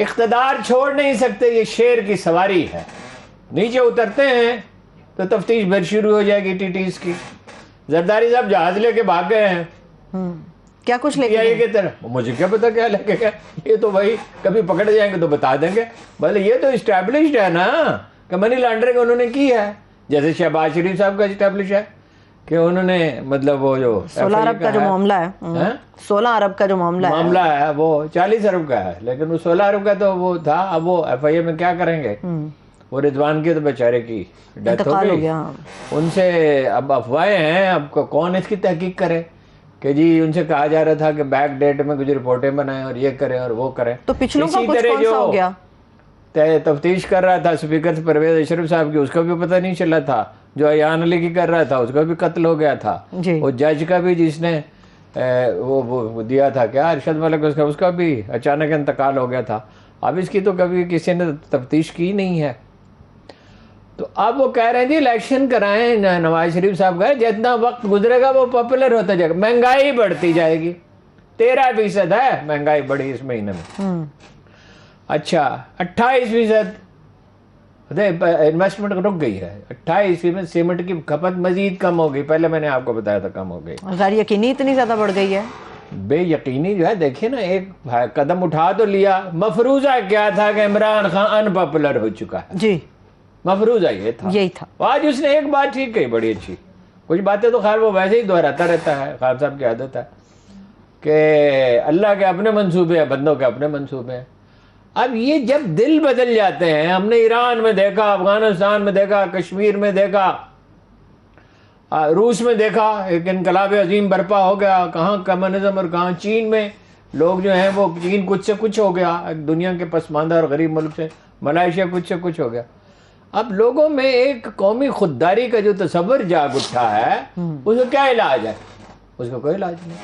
اقتدار چھوڑ نہیں سکتے, یہ شیر کی سواری ہے. نیچے اترتے ہیں تو تفتیش پھر شروع ہو جائے گی ٹی ٹیز کی. زرداری صاحب جہاز لے کے بھاگ گئے ہیں کیا کچھ لے یہ کی طرح, مجھے کیا پتا کیا لے کے گئے, یہ تو بھائی کبھی پکڑ جائیں گے تو بتا دیں گے. بھلے یہ تو اسٹیبلشڈ ہے نا کہ منی لانڈرنگ انہوں نے کی ہے, جیسے شہباز شریف صاحب کا اسٹیبلش ہے کہ انہوں نے مطلب وہ جو 16 ارب کا جو معاملہ ہے, 16 ارب کا جو معاملہ ہے وہ 40 ارب کا ہے, لیکن وہ 16 ارب کا تو وہ تھا. اب وہ ایف آئی اے میں کیا کریں گے, وہ رضوان کی تو بیچارے کی ڈیتھ ہو گئی, ان سے اب افواہیں ہیں. اب کون اس کی تحقیق کرے کہ جی ان سے کہا جا رہا تھا کہ بیک ڈیٹ میں کچھ رپورٹیں بنائیں اور یہ کریں اور وہ کریں. تو پچھلوں کا کچھ کون سا ہو گیا, تفتیش کر رہا تھا اسپیکر پرویز اشرف صاحب کی, اس کا بھی پتہ نہیں چلا تھا. جو ایان علی کی کر رہا تھا اس کا بھی قتل ہو گیا تھا. وہ جج کا بھی جس نے وہ دیا تھا کیا ارشد ملک, اس کا بھی اچانک انتقال ہو گیا تھا. اب اس کی تو کبھی کسی نے تفتیش کی نہیں ہے. تو اب وہ کہہ رہے ہیں جی الیکشن کرائیں, نواز شریف صاحب کہہ رہے جتنا وقت گزرے گا وہ پاپولر ہوتا جائے گا, مہنگائی بڑھتی جائے گی. 13% ہے مہنگائی بڑھی اس مہینے میں. اچھا 28% انویسٹمنٹ رک گئی ہے, 28% سیمنٹ کی کھپت مزید کم ہو گئی. پہلے میں نے آپ کو بتایا تھا کم ہو گئی, غیر یقینی اتنی زیادہ بڑھ گئی ہے. بے یقینی جو ہے, دیکھیں نا ایک قدم اٹھا تو لیا. مفروضہ کیا تھا کہ عمران خان ان پاپولر ہو چکا ہے, جی مفروضہ یہ تھا, یہی تھا. آج اس نے ایک بات ٹھیک کہی بڑی اچھی. کچھ باتیں تو خیر وہ ویسے ہی دہراتا رہتا ہے, خان صاحب کی عادت ہے کہ اللہ کے اپنے منصوبے ہیں, بندوں کے اپنے منصوبے ہیں. اب یہ جب دل بدل جاتے ہیں, ہم نے ایران میں دیکھا, افغانستان میں دیکھا, کشمیر میں دیکھا, روس میں دیکھا, ایک انقلاب عظیم برپا ہو گیا. کہاں کمیونزم اور کہاں چین میں لوگ جو ہیں وہ چین کچھ سے کچھ ہو گیا, دنیا کے پسماندہ اور غریب ملک سے. ملائیشیا کچھ سے کچھ ہو گیا. اب لوگوں میں ایک قومی خودداری کا جو تصور جاگ اٹھا ہے, اس کا کیا علاج ہے؟ اس کا کوئی علاج نہیں.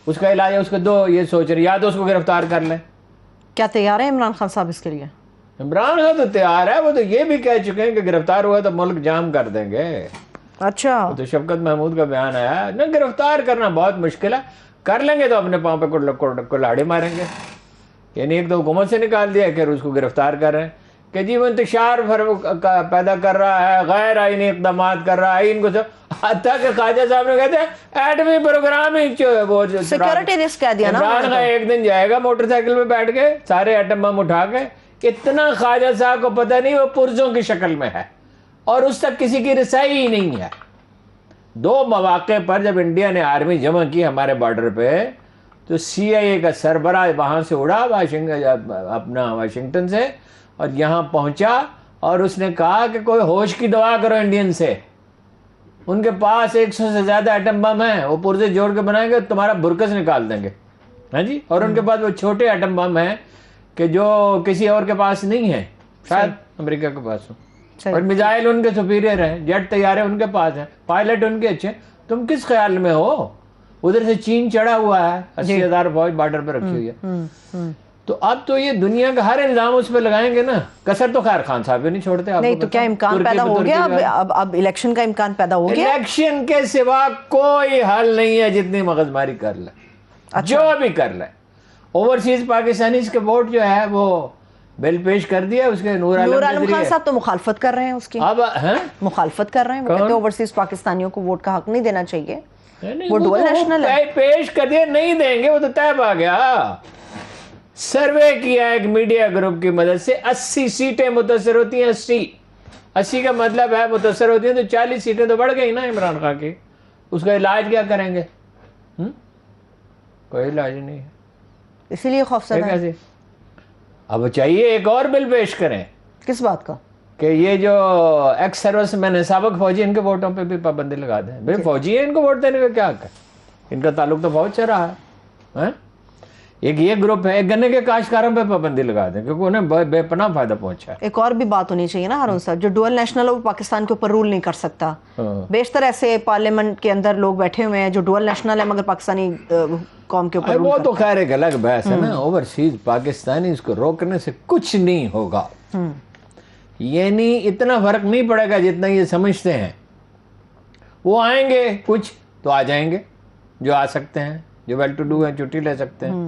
اس کا علاج ہے اس کو دو یہ سوچ رہے, یا تو اس کو گرفتار کر لیں. کیا تیار ہے عمران خان صاحب اس کے لیے؟ عمران خان تو تیار ہے, وہ تو یہ بھی کہہ چکے ہیں کہ گرفتار ہوا تو ملک جام کر دیں گے. اچھا, تو شفقت محمود کا بیان آیا نہ, گرفتار کرنا بہت مشکل ہے, کر لیں گے تو اپنے پاؤں پہ کلاڑے ماریں گے. یعنی ایک تو حکومت سے نکال دیا کہ اس کو گرفتار کر رہے ہیں کہ جی وہ انتشار پیدا کر رہا ہے, غیر آئینی اقدامات کر رہا ہے, ان کو حتیٰ کہ خواجہ صاحب نے کہتے ہیں ایٹمی پروگرام ہی سیکیورٹی رسک کہہ دیا نا. عمران خان ایک دن جائے گا موٹر سائیکل پہ بیٹھ کے سارے ایٹم بم اٹھا کے, اتنا خواجہ صاحب کو پتہ نہیں وہ پرزوں کی شکل میں ہے اور اس تک کسی کی رسائی ہی نہیں ہے. 2 مواقع پر جب انڈیا نے آرمی جمع کی ہمارے بارڈر پہ, تو سی آئی اے کا سربراہ وہاں سے اڑا اپنا واشنگٹن سے اور یہاں پہنچا, اور اس نے کہا کہ کوئی ہوش کی دعا کرو انڈین سے, ان کے پاس 100 سے زیادہ ایٹم بم ہیں, وہ پرزے جوڑ کے بنائیں گے, تمہارا برکس نکال دیں گے. ہاں جی, اور ان کے پاس وہ چھوٹے ایٹم بم ہیں کہ جو کسی اور کے پاس نہیں ہے, شاید امریکہ کے پاس ہو, اور میزائل ان کے سپیریئر ہیں, جیٹ طیارے ان کے پاس ہیں, پائلٹ ان کے اچھے. تم کس خیال میں ہو؟ ادھر سے چین چڑھا ہوا ہے, 80,000 فوج بارڈر پہ رکھی ہوئی ہے. تو اب تو یہ دنیا کا ہر الزام اس پہ لگائیں گے نا. کسر تو خیر خان صاحب بھی نہیں چھوڑتے. نہیں تو کیا امکان پیدا ہو گیا اب الیکشن کا امکان پیدا ہو گیا؟ الیکشن کے سوا کوئی حل نہیں ہے, جتنی مغز ماری کر لیں, جو بھی کر لیں. اوورسیز پاکستانیز کے ووٹ جو ہے وہ بل پیش کر دیا اس کے نور عالم خان صاحب تو مخالفت کر رہے ہیں اس کی. اب مخالفت کر رہے ہیں, وہ کہتے ہیں اوورسیز پاکستانیوں کو ووٹ کا حق نہیں دینا چاہیے, وہ ڈوئل نیشنل ہے. پیش کر دیا, نہیں دیں گے, وہ تو طے آ گیا. سروے کیا ایک میڈیا گروپ کی مدد سے, 80 سیٹیں متاثر ہوتی ہیں. 80 کا مطلب ہے متاثر ہوتی ہیں, تو 40 سیٹیں تو بڑھ گئی نا عمران خان کی. اس کا علاج کیا کریں گے؟ کوئی علاج نہیں ہے, اسی لیے خوفزدہ ہے. اب چاہیے ایک اور بل پیش کریں. کس بات کا؟ کہ یہ جو ایکس سروس مین سابق فوجی, ان کے ووٹوں پہ بھی پابندی لگا دیں. بھائی فوجی ہیں, ان کو ووٹ دینے کا کیا حق ہے؟ ان کا تعلق تو فوج سے رہا ہے. ایک یہ گروپ ہے, ایک گنے کے کاشتکاروں پہ پابندی لگا دیں کیونکہ انہیں بے پناہ فائدہ پہنچا ہے. ایک اور بھی بات ہونی چاہیے نا ہارون صاحب, جو ڈوئل نیشنل ہے وہ پاکستان کے اوپر رول نہیں کر سکتا. بیشتر ایسے پارلیمنٹ کے اندر لوگ بیٹھے ہوئے ہیں جو ڈوئل نیشنل ہے مگر پاکستانی قوم کے اوپر. وہ تو خیر ایک الگ بحث ہے نا. اوورسیز پاکستانی اس کو روکنے سے کچھ نہیں ہوگا, یعنی اتنا فرق نہیں پڑے گا جتنا یہ سمجھتے ہیں. وہ آئیں گے کچھ تو آ جائیں گے, جو آ سکتے ہیں, جو ویل ٹو ڈو ہیں چھٹی لے سکتے ہیں.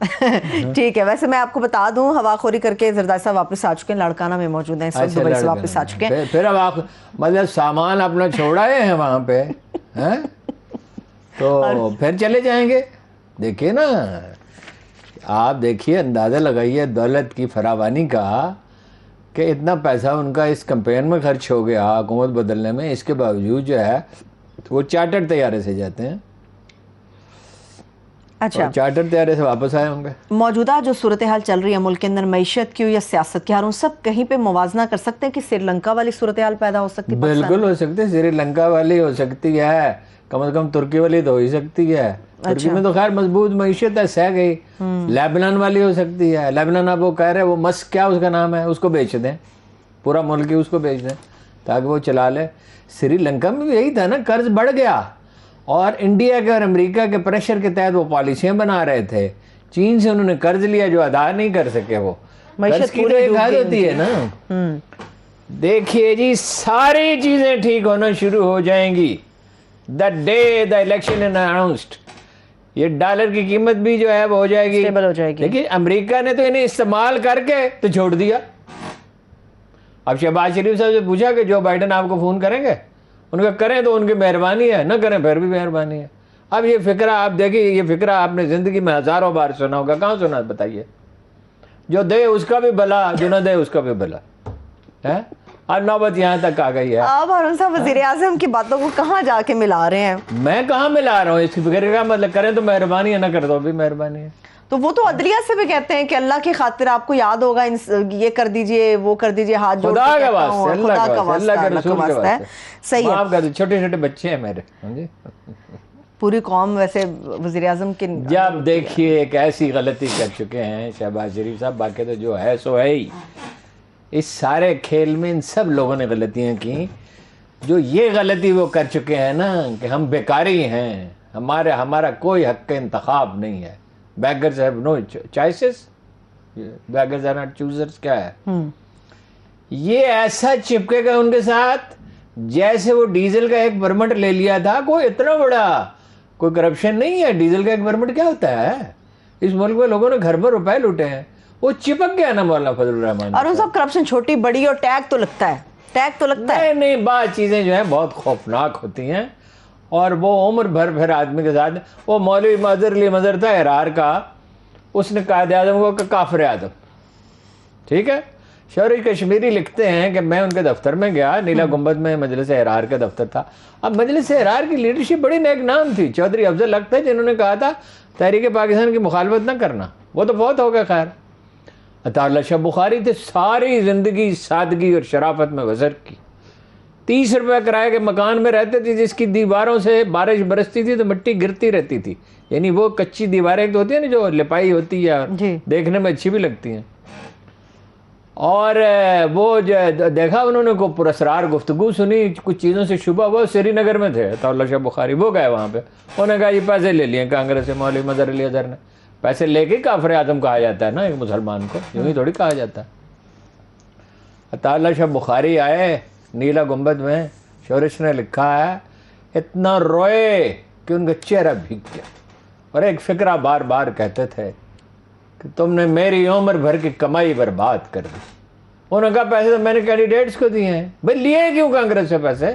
ٹھیک ہے. ویسے میں آپ کو بتا دوں ہوا خوری کر کے زرداری صاحب واپس آ چکے ہیں, لاڑکانہ میں موجود ہیں, اس وقت دبئی سے واپس آ چکے ہیں. پھر اب آپ مطلب سامان اپنا چھوڑائے ہیں وہاں پہ تو پھر چلے جائیں گے. دیکھیے نا, آپ دیکھیے, اندازہ لگائیے دولت کی فراوانی کا کہ اتنا پیسہ ان کا اس کمپین میں خرچ ہو گیا حکومت بدلنے میں, اس کے باوجود جو ہے وہ چارٹر طیارے سے جاتے ہیں. اچھا, چارٹر طیارے سے واپس آئے ہوں گے. موجودہ جو صورتحال چل رہی ہے ملک کے اندر, معیشت کی ہو یا سیاست کی, ہارون صاحب کہیں پہ موازنہ کر سکتے ہیں کہ سری لنکا والی صورتحال پیدا ہو سکتی ہے؟ بالکل ہو سکتی ہے, سری لنکا والی ہو سکتی ہے, کم از کم ترکی والی تو ہو ہی سکتی ہے. ترکی میں تو خیر مضبوط معیشت ہے, سہ گئی. لیبنان والی ہو سکتی ہے. لیبنان اب وہ کہہ رہے وہ مسک کیا اس کا نام ہے, اس کو بیچ دیں, پورا ملک ہی اس کو بیچ دیں تاکہ وہ چلا لے. سری لنکا میں بھی یہی تھا نا, قرض بڑھ گیا اور انڈیا کے اور امریکہ کے پریشر کے تحت وہ پالیسیاں بنا رہے تھے. چین سے انہوں نے قرض لیا جو ادا نہیں کر سکے. وہ قرض کی تو ایک حد ہوتی ہے نا. دیکھیے جی, ساری چیزیں ٹھیک ہونا شروع ہو جائیں گی the day the election is announced. یہ ڈالر کی قیمت بھی جو ہے وہ ہو جائے گی, اسٹیبل ہو جائے گی. لیکن امریکہ نے تو انہیں استعمال کر کے تو چھوڑ دیا. اب شہباز شریف صاحب سے پوچھا کہ جو بائیڈن آپ کو فون کریں گے, ان کا کریں تو ان کی مہربانی ہے, نہ کریں پھر بھی مہربانی ہے. اب یہ فکرہ آپ دیکھیے, یہ فکرہ آپ نے زندگی میں ہزاروں بار سنا ہوگا, کہاں سنا بتائیے. جو دے اس کا بھی بھلا, جو نہ دے اس کا بھی بھلا ہے. اب نوبت یہاں تک آ گئی ہے. آپ ہارون صاحب وزیر اعظم کی باتوں کو کہاں جا کے ملا رہے ہیں؟ میں کہاں ملا رہا ہوں, اس کی فکر کا مطلب کریں تو مہربانی ہے, نہ کر دو بھی مہربانی ہے. تو وہ تو عدلیہ سے بھی کہتے ہیں کہ اللہ کی خاطر آپ کو یاد ہوگا یہ کر دیجئے, وہ کر دیجئے, ہاتھ جوڑ خدا کے کا کہتا ہوں, واسطہ, خدا کا واسطہ, اللہ کے رسول کے واسطے. صحیح ہے. معاف کر دو, چھوٹے چھوٹے بچے ہیں میرے. پوری قوم ویسے وزیر اعظم کے جب دیکھیے ایک ایسی غلطی کر چکے ہیں شہباز شریف صاحب, باقی تو جو ہے سو ہے ہی. اس سارے کھیل میں ان سب لوگوں نے غلطیاں کی. جو یہ غلطی وہ کر چکے ہیں نا کہ ہم بیکاری ہیں, ہمارا کوئی حق انتخاب نہیں ہے. Beggars have no choices, beggars are not choosers, کیا ہے یہ؟ ایسا چپکے گا ان کے ساتھ جیسے وہ ڈیزل کا ایک پرمٹ لے لیا تھا. کوئی اتنا بڑا کوئی کرپشن نہیں ہے. ڈیزل کا ایک پرمٹ کیا ہوتا ہے؟ اس ملک میں لوگوں نے گھر پر روپے لوٹے ہیں, وہ چپک گیا نا مولانا فضل الرحمان. اور ان سب کرپشن چھوٹی بڑی اور ٹیگ تو لگتا ہے, ٹیگ تو لگتا ہے. نہیں, بعض چیزیں جو ہیں بہت خوفناک ہوتی ہیں اور وہ عمر بھر پھر آدمی کے ساتھ. وہ مولوی مظہر علی مظہر تھا احرار کا, اس نے قائد اعظم کو کہ کافر اعظم. ٹھیک ہے, شوری کشمیری لکھتے ہیں کہ میں ان کے دفتر میں گیا, نیلا گنبد میں مجلس احرار کا دفتر تھا. اب مجلس احرار کی لیڈرشپ بڑی نیک نام تھی. چودھری افضل حق تھے جنہوں نے کہا تھا تحریک پاکستان کی مخالفت نہ کرنا. وہ تو بہت ہو گیا. خیر, عطا اللہ شاہ بخاری تھے, ساری زندگی سادگی اور شرافت میں بسر کی. 30 روپے کرائے کے مکان میں رہتے تھے جس کی دیواروں سے بارش برستی تھی تو مٹی گرتی رہتی تھی. یعنی وہ کچی دیواریں تو ہوتی ہیں نا جو لپائی ہوتی ہے, دیکھنے میں اچھی بھی لگتی ہیں. اور وہ جو دیکھا انہوں نے کو پراسرار گفتگو سنی, کچھ چیزوں سے شبہ. وہ سری نگر میں تھے عطا اللہ شاہ بخاری, وہ گئے وہاں پہ. انہوں نے کہا یہ پیسے لے لیے کانگریس سے, مولوی مظہر علی اظہر نے. پیسے لے کے کافر اعظم کہا جاتا ہے نا ایک مسلمان کو, یوں ہی تھوڑی کہا جاتا ہے. عطا اللہ شاہ بخاری آئے نیلا گنبد میں, شورش نے لکھا ہے اتنا روئے کہ ان کا چہرہ بھیگ گیا, اور ایک فکرہ بار بار کہتے تھے کہ تم نے میری عمر بھر کی کمائی برباد کر دی. انہوں نے کہا پیسے تو میں نے کینڈیڈیٹس کو دیے ہیں. بھائی لیے کیوں کانگریس سے پیسے؟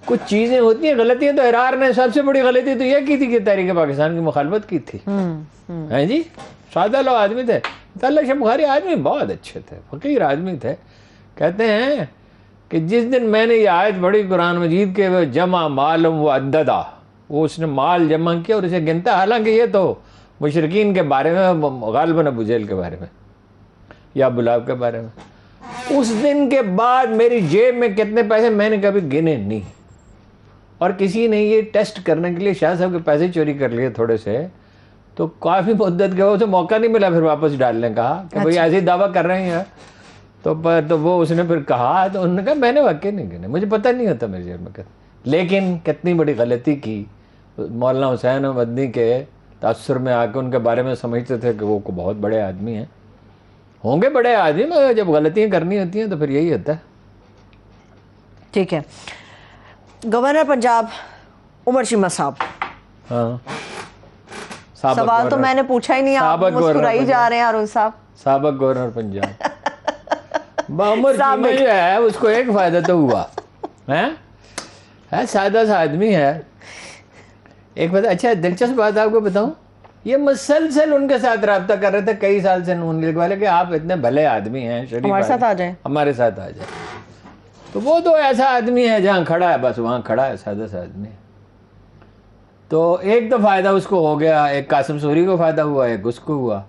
کچھ چیزیں ہوتی ہیں غلطیاں. تو احرار نے سب سے بڑی غلطی تو یہ کی تھی کہ تحریک پاکستان کی مخالفت کی تھی. ہیں جی, سادہ لو آدمی تھے. عطا اللہ شاہ بخاری آدمی بہت اچھے تھے, فقیر آدمی تھے. کہتے ہیں کہ جس دن میں نے یہ آیت پڑھی قرآن مجید کے, وہ جمع مالم و عددہ, وہ اس نے مال جمع کیا اور اسے گنتا. حالانکہ یہ تو مشرکین کے بارے میں, غالباً ابو جہل کے بارے میں یا ابو لہب کے بارے میں. اس دن کے بعد میری جیب میں کتنے پیسے میں نے کبھی گنے نہیں. اور کسی نے یہ ٹیسٹ کرنے کے لیے شاہ صاحب کے پیسے چوری کر لیے تھوڑے سے, تو کافی مدت کے اسے موقع نہیں ملا پھر واپس ڈالنے کا کہ بھئی ایسے دعویٰ کر رہے ہیں. تو وہ اس نے پھر کہا, تو انہوں نے کہا میں نے واقعی نہیں گنے, مجھے پتہ نہیں ہوتا میری جیب میں. لیکن کتنی بڑی غلطی کی. مولانا حسین مدنی کے تاثر میں آ کے ان کے بارے میں سمجھتے تھے کہ وہ بہت بڑے آدمی ہیں, ہوں گے بڑے آدمی, مگر جب غلطیاں کرنی ہوتی ہیں تو پھر یہی ہوتا ہے. ٹھیک ہے. گورنر پنجاب عمر چیمہ صاحب, ہاں, سوال تو میں نے پوچھا ہی نہیں, آپ مسکرائی جا رہے ہیں ہارون صاحب. سابق گورنر پنجاب بعمر چیمہ جو ہے اس کو ایک فائدہ تو ہوا ہے, سادہ سا آدمی ہے. ایک بات اچھا دلچسپ بات آپ کو بتاؤں, یہ مسلسل ان کے ساتھ رابطہ کر رہے تھے کئی سال سے نون لیگ والے کہ آپ اتنے بھلے آدمی ہیں, شریف ہمارے ساتھ آ جائیں, ہمارے ساتھ آ جائیں. تو وہ تو ایسا آدمی ہے جہاں کھڑا ہے بس وہاں کھڑا ہے, سادہ سا آدمی ہے. تو ایک تو فائدہ اس کو ہو گیا, ایک قاسم سوری کو فائدہ ہوا, ایک اس کو ہوا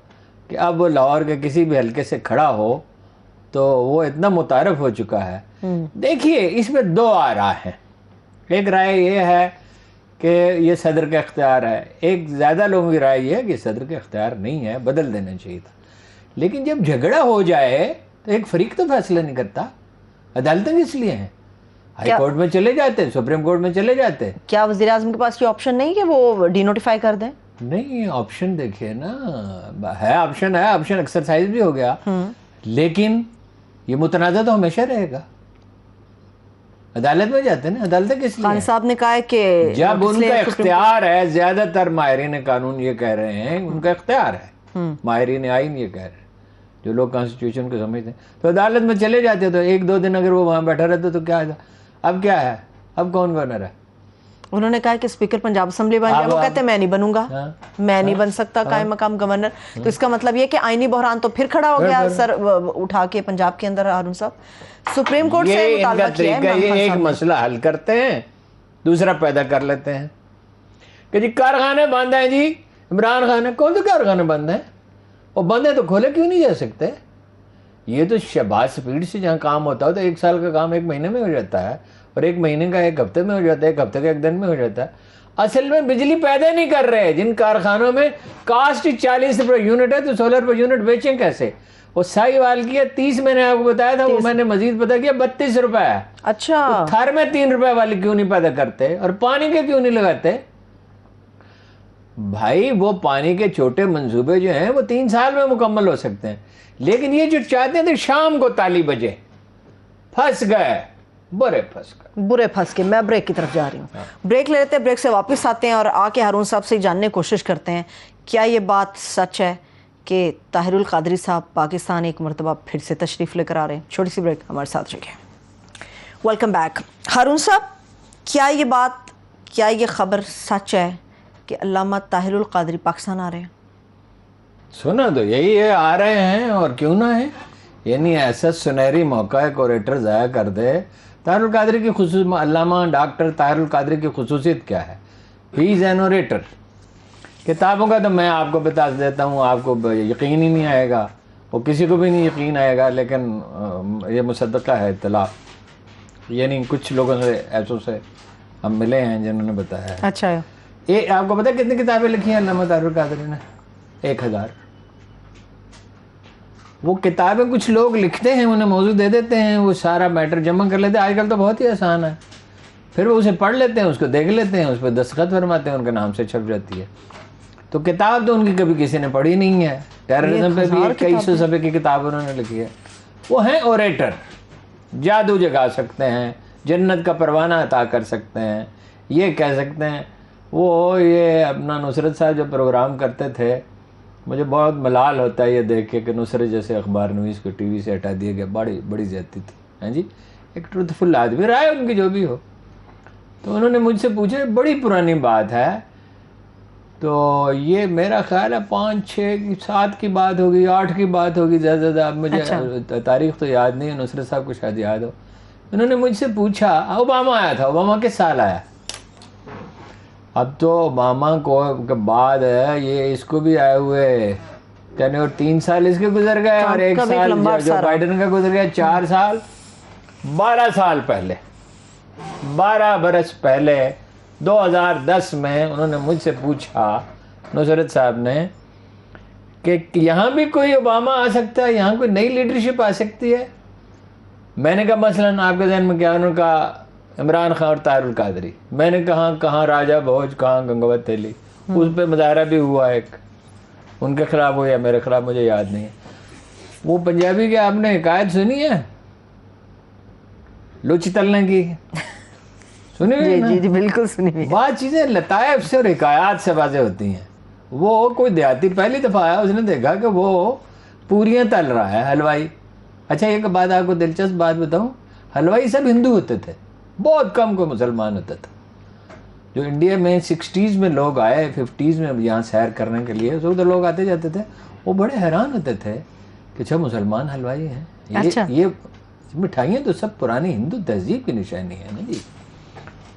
کہ اب وہ لاہور کے کسی بھی حلقے سے کھڑا ہو تو وہ اتنا متعارف ہو چکا ہے. دیکھیے اس میں دو آراء ہیں. ایک رائے یہ ہے کہ یہ صدر کا اختیار ہے, ایک زیادہ لوگوں کی رائے یہ ہے کہ صدر کا اختیار نہیں ہے, بدل دینا چاہیے تھا. لیکن جب جھگڑا ہو جائے تو ایک فریق تو فیصلہ نہیں کرتا, عدالتیں کس لیے ہیں؟ ہائی کورٹ میں چلے جاتے, سپریم کورٹ میں چلے جاتے. کیا وزیر اعظم کے پاس یہ آپشن نہیں کہ وہ ڈی نوٹیفائی کر دیں؟ نہیں, آپشن دیکھیے نا, ہے آپشن, آپشن ایکسرسائز بھی ہو گیا, لیکن یہ متنازع تو ہمیشہ رہے گا. عدالت میں جاتے ہیں نا, عدالتیں کس لیے؟ خان صاحب نے کہا ہے کہ جب ان کا اختیار ہے, زیادہ تر ماہرین قانون یہ کہہ رہے ہیں ان کا اختیار ہے, ماہرین آئین یہ کہہ رہے ہیں, جو لوگ کانسٹیٹیوشن کو سمجھتے ہیں, تو عدالت میں چلے جاتے. تو ایک دو دن اگر وہ وہاں بیٹھا رہتا تو کیا ہے, اب کیا ہے, اب کون گورنر ہے؟ انہوں نے کہا کہ اسپیکر پنجاب اسمبلی بن جائے, وہ کہتے ہیں میں نہیں بنوں گا, میں نہیں بن سکتا قائم مقام گورنر. تو اس کا مطلب یہ کہ آئینی بحران تو پھر کھڑا ہو گیا سر اٹھا کے پنجاب کے اندر. ہارون صاحب سپریم کورٹ سے مطالبہ کیا ہے, یہ ایک مسئلہ حل کرتے ہیں, دوسرا پیدا کر لیتے ہیں کہ جی کارخانے بند ہیں, جی عمران خان نے کون سے کارخانے بند ہیں, وہ بند ہیں تو کھولے کیوں نہیں جا سکتے؟ یہ تو شہباز سپیڈ سے جہاں کام ہوتا ہے تو ایک سال کا کام ایک مہینے میں ہو جاتا ہے, اور ایک مہینے کا ایک ہفتے میں ہو جاتا ہے, ایک ہفتے کا ایک دن میں ہو جاتا ہے. اصل میں بجلی پیدا نہیں کر رہے. جن کارخانوں میں کاسٹ 40 روپے یونٹ ہے تو 16 روپے یونٹ بیچیں کیسے؟ وہ سائی وال کی 30 میں نے آپ کو بتایا تھا, وہ میں نے مزید پتا کیا 32 روپے ہے. اچھا, تھر میں 3 روپے والی کیوں نہیں پیدا کرتے, اور پانی کے کیوں نہیں لگاتے؟ بھائی وہ پانی کے چھوٹے منصوبے جو ہیں وہ 3 سال میں مکمل ہو سکتے ہیں, لیکن یہ جو چاہتے ہیں شام کو تالی بجے, پھنس گئے, برے پھنس گئے. میں بریک کی طرف جا رہی ہوں, بریک لے لیتے ہیں, بریک سے واپس آتے ہیں اور آ کے ہارون صاحب سے جاننے کی کوشش کرتے ہیں کیا یہ بات سچ ہے کہ طاہر القادری صاحب پاکستان ایک مرتبہ پھر سے تشریف لے کر آ رہے ہیں. چھوٹی سی بریک, ہمارے ساتھ رہیے. Welcome back. ہارون صاحب کیا یہ خبر سچ ہے کہ علامہ طاہر القادری پاکستان آ رہے ہیں؟ سنا تو یہی ہے, آ رہے ہیں اور کیوں نہ ہے. یعنی ایسا سنہری موقع ہے کوریٹر ضائع کر دے. طاہر القادری کی علامہ ڈاکٹر طاہر القادری کی خصوصیت کیا ہے؟ ہی از این اوریٹر. کتابوں کا تو میں آپ کو بتا دیتا ہوں, آپ کو یقین ہی نہیں آئے گا, وہ کسی کو بھی نہیں یقین آئے گا, لیکن یہ مصدقہ ہے اطلاع. یعنی کچھ لوگوں سے ایسوں سے ہم ملے ہیں جنہوں نے بتایا ہے. اچھا, یہ آپ کو پتہ ہے کتنی کتابیں لکھی ہیں علامہ طاہر القادری نے؟ 1000. وہ کتابیں کچھ لوگ لکھتے ہیں, انہیں موضوع دے دیتے ہیں, وہ سارا میٹر جمع کر لیتے ہیں. آج کل تو بہت ہی آسان ہے, پھر وہ اسے پڑھ لیتے ہیں, اس کو دیکھ لیتے ہیں, اس پہ دستخط فرماتے ہیں, ان کے نام سے چھپ جاتی ہے. تو کتاب تو ان کی کبھی کسی نے پڑھی نہیں ہے. ٹیررزم پہ بھی کئی سو صفحے کی کتاب انہوں نے لکھی ہے. وہ ہیں اوریٹر, جادو جگا سکتے ہیں, جنت کا پروانہ عطا کر سکتے ہیں, یہ کہہ سکتے ہیں. وہ یہ اپنا نصرت صاحب جو پروگرام کرتے تھے, مجھے بہت ملال ہوتا ہے یہ دیکھ کے کہ نصرت جیسے اخبار نویس کو ٹی وی سے ہٹا دیا گیا. بڑی زیادتی تھی. ہاں جی, ایک ٹروتھ فل آدمی رہا ہے ان کی جو بھی ہو. تو انہوں نے مجھ سے پوچھا, بڑی پرانی بات ہے, تو یہ میرا خیال ہے 5 6 7 کی بات ہوگی, 8 کی بات ہوگی زیادہ. اب مجھے تاریخ تو یاد نہیں ہے, نصرت صاحب کو شاید یاد ہو. انہوں نے مجھ سے پوچھا, اوباما آیا تھا, اوباما کس سال آیا؟ اب تو اوباما کو کے بعد ہے یہ, اس کو بھی آئے ہوئے یعنی اور 3 سال اس کے گزر گئے, اور 1 سال جو بائیڈن کا گزر گیا, 4 سال. 12 سال پہلے, 12 برس پہلے 2010 میں انہوں نے مجھ سے پوچھا, نصرت صاحب نے, کہ یہاں بھی کوئی اوباما آ سکتا ہے, یہاں کوئی نئی لیڈرشپ آ سکتی ہے. میں نے کہا مثلاً آپ کے ذہن میں کیا؟ انہوں نے کہا عمران خان اور طاہر القادری. میں نے کہاں راجہ بھوج, کہاں گنگوت تھیلی. اس پہ مظاہرہ بھی ہوا ایک, ان کے خلاف ہو یا میرے خلاف, مجھے یاد نہیں ہے. وہ پنجابی کی آپ نے حکایت سنی ہے لچ تلنے کی؟ سنی ہوئی نا؟ جی بالکل سنی ہوئی. بات چیزیں لطائف سے اور حکایات سے واضح ہوتی ہیں. وہ کوئی دیہاتی پہلی دفعہ آیا, اس نے دیکھا کہ وہ پوریاں تل رہا ہے حلوائی. اچھا ایک بات آپ کو دلچسپ بات بتاؤں, حلوائی سب ہندو ہوتے تھے, بہت کم کوئی مسلمان ہوتا تھا. جو انڈیا میں 60s میں لوگ آئے, 50s میں یہاں سیر کرنے کے لیے, اس وقت لوگ آتے جاتے تھے, وہ بڑے حیران ہوتے تھے کہ اچھا مسلمان حلوائی ہیں. یہ مٹھائیاں تو سب پرانی ہندو تہذیب کی نشانی ہے نا جی.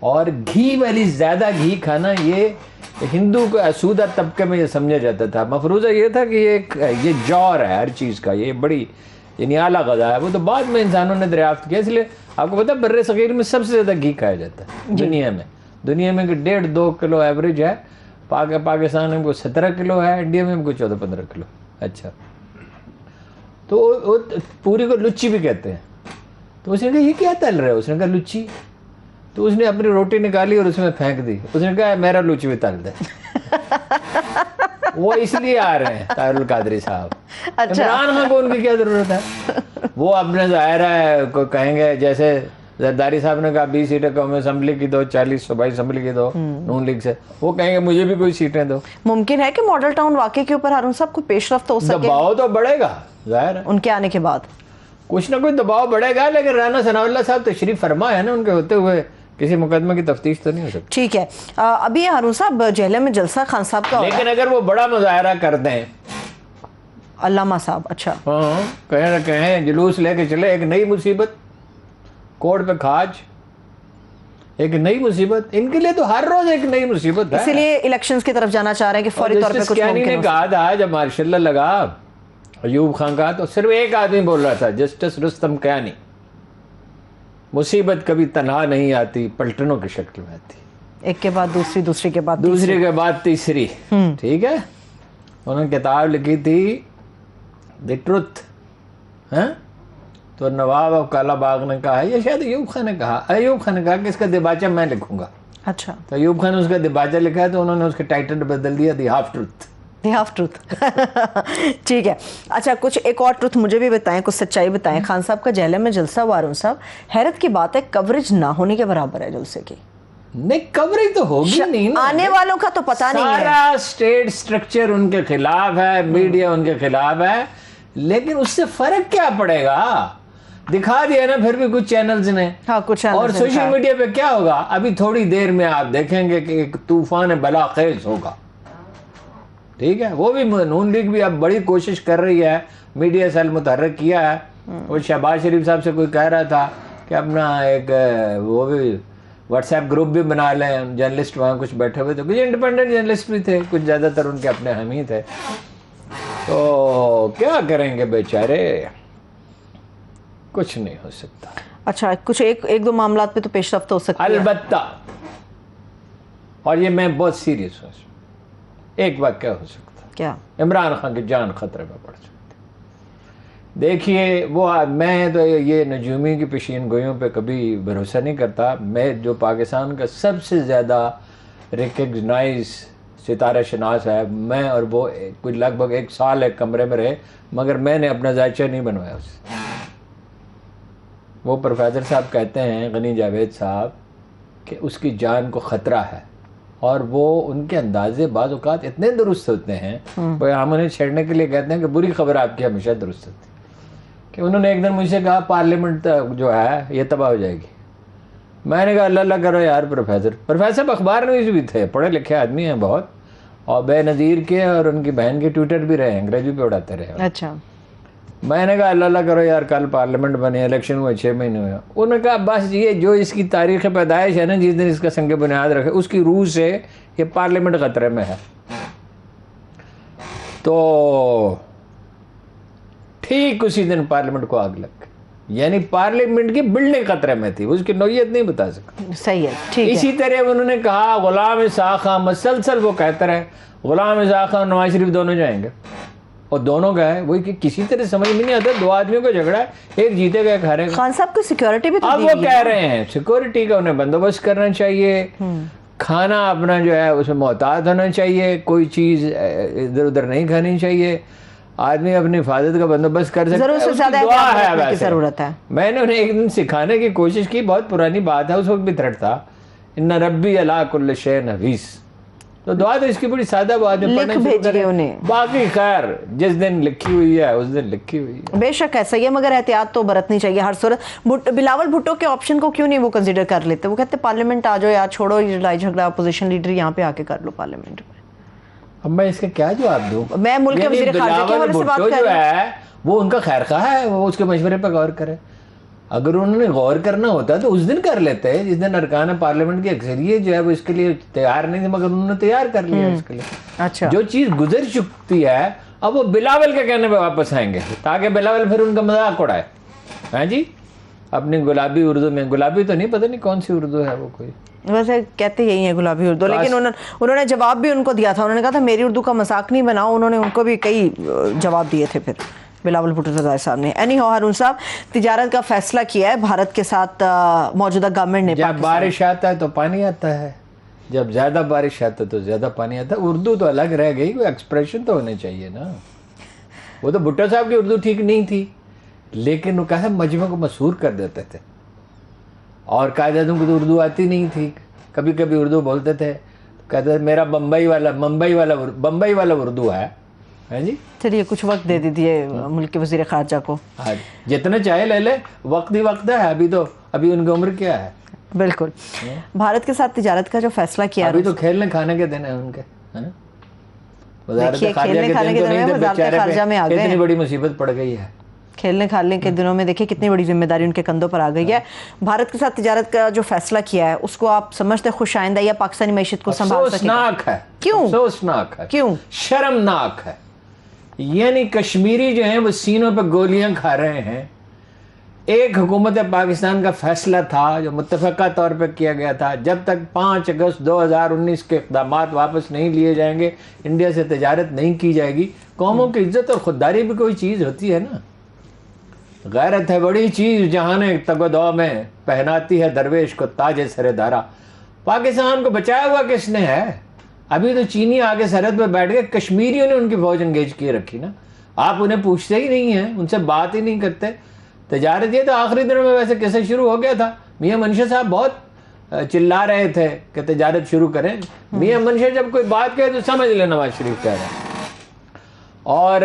اور گھی والی زیادہ گھی کھانا یہ ہندو کو اسودہ طبقے میں یہ سمجھا جاتا تھا. مفروضہ یہ تھا کہ یہ جوہر ہے ہر چیز کا, یہ بڑی یعنی اعلیٰ غذا ہے. وہ تو بعد میں انسانوں نے دریافت کیا. اس لیے آپ کو پتہ ہے بر صغیر میں سب سے زیادہ گھی کھایا جاتا ہے دنیا میں کہ 1.5-2 کلو ایوریج ہے. پاکستان میں کوئی 17 کلو ہے, انڈیا میں کوئی 14-15 کلو. اچھا تو پوری کو لچی بھی کہتے ہیں. تو اس نے کہا یہ کیا تل رہے ہو؟ اس نے کہا لچی. تو اس نے اپنی روٹی نکالی اور اس میں پھینک دی. اس نے کہا میرا لچی بھی تل دے. وہ اس لیے آ رہے ہیں طاہر القادری صاحب. عمران خان کو ان کی کیا ضرورت ہے؟ وہ اپنے ظاہر ہے کہیں گے جیسے زرداری صاحب نے کہا 20 سیٹیں قومی اسمبلی کی دو, 40 صوبائی اسمبلی کی دو نون لیگ سے, وہ کہیں گے مجھے بھی کوئی سیٹیں دو. ممکن ہے کہ ماڈل ٹاؤن واقعے کے اوپر ہارون صاحب کو پیش رفت ہو سکے. دباؤ تو بڑھے گا ظاہر ہے, ان کے آنے کے بعد کچھ نہ کچھ دباؤ بڑھے گا. لیکن رانا ثناء اللہ صاحب تشریف فرما ہے نا, ان کے ہوتے ہوئے کسی مقدمے کی تفتیش تو نہیں ہو سکتی. ٹھیک ہے. ابھی ہارون صاحب جیلے میں جلسہ خان صاحب کا, لیکن اگر وہ بڑا مظاہرہ کر دیں, علامہ صاحب, اچھا ہاں کہیں جلوس لے کے چلے, ایک نئی مصیبت کوڑ پہ کھاج, ایک نئی مصیبت ان کے لیے تو ہر روز ایک نئی مصیبت ہے. اسی لیے الیکشنز کی طرف جانا چاہ رہے ہیں کہ فوری طور پہ کچھ کیانی ممکن نے ہو. کہا تھا جب ماشاء اللہ لگا ایوب خان کا, تو صرف ایک آدمی بول رہا تھا, جسٹس رستم کیانی, مصیبت کبھی تنہا نہیں آتی, پلٹنوں کی شکل میں آتی, ایک کے بعد دوسری, دوسری کے بعد دوسری کے بعد تیسری. ٹھیک ہے. انہوں نے کتاب لکھی تھی دی ٹروتھ. تو نواب آف کالا باغ نے کہا, یہ شاید ایوب خان نے کہا, ایوب خان نے کہا کہ اس کا دباچہ میں لکھوں گا. اچھا, تو ایوب خان نے اس کا دباچہ لکھا ہے, تو انہوں نے اس کے ٹائٹل بدل دیا دی ہاف ٹروتھ. دی ہاف ٹروتھ. ٹھیک ہے. اچھا کچھ ایک اور ٹروتھ مجھے بھی بتائیں, کچھ سچائی بتائیں. خان صاحب کا جیلے میں جلسہ ہوا ہارون صاحب, حیرت کی بات ہے کوریج نہ ہونے کے برابر ہے جلسے کی. نہیں کوریج تو ہوگی نہیں نا, آنے والوں کا تو پتہ نہیں ہے. سارا اسٹیٹ سٹرکچر ان کے خلاف ہے, میڈیا ان کے خلاف ہے, لیکن اس سے فرق کیا پڑے گا؟ دکھا دیا نا پھر بھی کچھ چینلز نے. ہاں کچھ. اور سوشل میڈیا پہ کیا ہوگا ابھی تھوڑی دیر میں آپ دیکھیں گے کہ ایک طوفان بلا خیز ہوگا. ٹھیک ہے. وہ بھی نون لیگ بھی اب بڑی کوشش کر رہی ہے, میڈیا سیل متحرک کیا ہے. وہ شہباز شریف صاحب سے کوئی کہہ رہا تھا کہ اپنا ایک وہ بھی واٹس ایپ گروپ بھی بنا لیں, جرنلسٹ وہاں کچھ بیٹھے ہوئے تھے, کچھ انڈیپینڈنٹ جرنلسٹ بھی تھے, کچھ زیادہ تر ان کے اپنے حامی تھے. تو کیا کریں گے بیچارے, کچھ نہیں ہو سکتا. اچھا کچھ ایک دو معاملات پہ تو پیش رفت ہو سکتی ہے البتہ, اور یہ میں بہت سیریس ہوں, ایک واقعہ ہو سکتا ہے. کیا؟ عمران خان کی جان خطرے میں پڑ سکتی. دیکھیے وہ, میں تو یہ نجومی کی پیشین گوئیوں پہ کبھی بھروسہ نہیں کرتا. میں جو پاکستان کا سب سے زیادہ ریکگنائز ستارہ شناس ہے, میں اور وہ کوئی لگ بھگ 1 سال ایک کمرے میں رہے, مگر میں نے اپنا ذائچہ نہیں بنوایا اس سے. وہ پروفیسر صاحب کہتے ہیں, غنی جاوید صاحب, کہ اس کی جان کو خطرہ ہے, اور وہ ان کے اندازے بعض اوقات اتنے درست ہوتے ہیں, وہ ہم انہیں چھیڑنے کے لیے کہتے ہیں کہ بری خبر آپ کی ہمیشہ درست ہوتی ہے. کہ انہوں نے ایک دن مجھ سے کہا پارلیمنٹ جو ہے یہ تباہ ہو جائے گی. میں نے کہا اللہ اللہ کرو یار پروفیسر اخبار نویس بھی تھے, پڑھے لکھے آدمی ہیں بہت, اور بے نظیر کے, اور ان کی بہن کے ٹویٹر بھی رہے, انگریزی پہ اڑاتے رہے. اچھا. میں نے کہا اللہ اللہ کرو یار کل پارلیمنٹ بنے, الیکشن ہوئے 6 مہینے ہوئے. انہوں نے کہا بس یہ جو اس کی تاریخ پیدائش ہے نا, جس دن اس کا سنگ بنیاد رکھے, اس کی روح سے یہ پارلیمنٹ خطرے میں ہے. تو ٹھیک اسی دن پارلیمنٹ کو آگ لگ گئی, یعنی پارلیمنٹ کی بلڈنگ خطرے میں تھی, اس کی نوعیت نہیں بتا سکتا. صحیح ہے. ٹھیک ہے. اسی طرح انہوں نے کہا غلام اسحاق خان, مسلسل وہ کہتے رہے غلام اسحاق خان اور نواز شریف دونوں جائیں گے, اور دونوں گئے. وہی کہ کسی طرح سمجھ میں نہیں آتا, 2 آدمیوں کا جھگڑا ہے, ایک جیتے گا ایک ہارے گا. خان صاحب کو سیکیورٹی بھی تو اب وہ کہہ رہے ہیں سیکورٹی کا انہیں بندوبست کرنا چاہیے, کھانا اپنا جو ہے اس میں محتاط ہونا چاہیے, کوئی چیز ادھر ادھر نہیں کھانی چاہیے, آدمی اپنی حفاظت کا بندوبست کر سکتا ہے. ضرورت سے زیادہ احتیاط کی ضرورت ہے. میں نے انہیں ایک دن سکھانے کی کوشش کی, بہت پرانی بات ہے, اس وقت بھی تھرٹ تھا, ان ربی علی کل شیء حفیظ. تو دعا تو اس کی بڑی سادہ بات ہے، لکھ بھیجیے انہیں. باقی خیر جس دن لکھی ہوئی ہے اس دن لکھی ہوئی ہے. بے شک ایسا ہی ہے، مگر احتیاط تو برتنی چاہیے ہر صورت. بلاول بھٹو کے آپشن کو کیوں نہیں وہ کنسیڈر کر لیتے؟ وہ کہتے پارلیمنٹ آ جاؤ یار، چھوڑو یہ لڑائی جھگڑا، اپوزیشن لیڈر یہاں پہ آ کے کر لو پارلیمنٹ میں. اب میں اس کا کیا جواب دوں؟ میں ملک کے وزیر خارجہ کے حوالے سے بات کر رہی ہوں. ہے وہ ان کا خیر خواہ ہے، وہ اس کے مشورے پہ غور کرے. اگر انہوں نے غور کرنا ہوتا تو اس دن کر لیتے جس دن ارکان پارلیمنٹ کی اکثریت جو ہے وہ اس کے لیے تیار نہیں تھی، مگر انہوں نے تیار کر لیا اس کے لیے. اچھا جو چیز گزر چکتی ہے اب وہ بلاول کے کہنے پہ واپس آئیں گے تاکہ بلاول پھر ان کا مذاق اڑائے. ہاں جی، اپنی گلابی اردو میں، گلابی تو نہیں، پتہ نہیں کون سی اردو ہے وہ، کوئی ویسے کہتے یہی ہیں گلابی اردو، لیکن انہوں نے جواب بھی ان کو دیا تھا. انہوں نے کہا تھا میری اردو کا مذاق نہیں بناؤ. انہوں نے ان کو بھی کئی جواب دیے تھے پھر بلاول بھٹو رضائی صاحب نے. اینی ہو ہارون صاحب، تجارت کا فیصلہ کیا ہے بھارت کے ساتھ موجودہ گورنمنٹ نے. جب بارش آتا ہے تو پانی آتا ہے، جب زیادہ بارش آتا ہے تو زیادہ پانی آتا ہے. اردو تو الگ رہ گئی، کوئی ایکسپریشن تو ہونے چاہیے نا. وہ تو بھٹو صاحب کی اردو ٹھیک نہیں تھی، لیکن وہ کہا مجمع کو مسحور کر دیتے تھے. اور قائد اعظم کو تو اردو آتی نہیں تھی، کبھی کبھی اردو بولتے تھے، کہتے تھے میرا بمبئی والا اردو ہے. ہاں جی، چلیے کچھ وقت دے دیجیے ملک کے وزیر خارجہ کو. جتنا چاہے لے لے، وقت ہی وقت ہے. ابھی ان کی عمر کیا ہے؟ بالکل. بھارت کے ساتھ تجارت کا جو فیصلہ کیا، ابھی تو کھیلنے کھانے کے دن ہیں ان کے. وزارت دیکھیے خارجہ کھیلنے کھانے کے دنوں میں وزارت خارجہ میں آ گئے اتنی بڑی مصیبت پڑ گئی ہے. کھیلنے کھانے کے دنوں میں دیکھیں کتنی بڑی ذمہ داری ان کے کندھوں پر آ گئی ہے. بھارت کے ساتھ تجارت کا جو فیصلہ کیا ہے اس کو آپ سمجھتے خوش آئندہ یا پاکستانی معیشت کو سنبھال سکے؟ افسوسناک ہے. کیوں؟ افسوسناک ہے. کیوں؟ شرمناک ہے. یعنی کشمیری جو ہیں وہ سینوں پہ گولیاں کھا رہے ہیں. ایک حکومت پاکستان کا فیصلہ تھا جو متفقہ طور پہ کیا گیا تھا، جب تک 5 اگست 2019 کے اقدامات واپس نہیں لیے جائیں گے انڈیا سے تجارت نہیں کی جائے گی. قوموں کی عزت اور خودداری بھی کوئی چیز ہوتی ہے نا. غیرت ہے بڑی چیز جہاں تگ و دو میں پہناتی ہے درویش کو تاج سر دارا. پاکستان کو بچایا ہوا کس نے ہے؟ ابھی تو چینی آگے سرحد پہ بیٹھ گئے، کشمیریوں نے ان کی فوج انگیج کیے رکھی نا. آپ انہیں پوچھتے ہی نہیں ہیں، ان سے بات ہی نہیں کرتے. تجارت یہ تو آخری دنوں میں ویسے کیسے شروع ہو گیا تھا. میاں منشا صاحب بہت چلا رہے تھے کہ تجارت شروع کریں. میاں منشا جب کوئی بات کہے تو سمجھ لے نواز شریف کہہ رہے ہیں. اور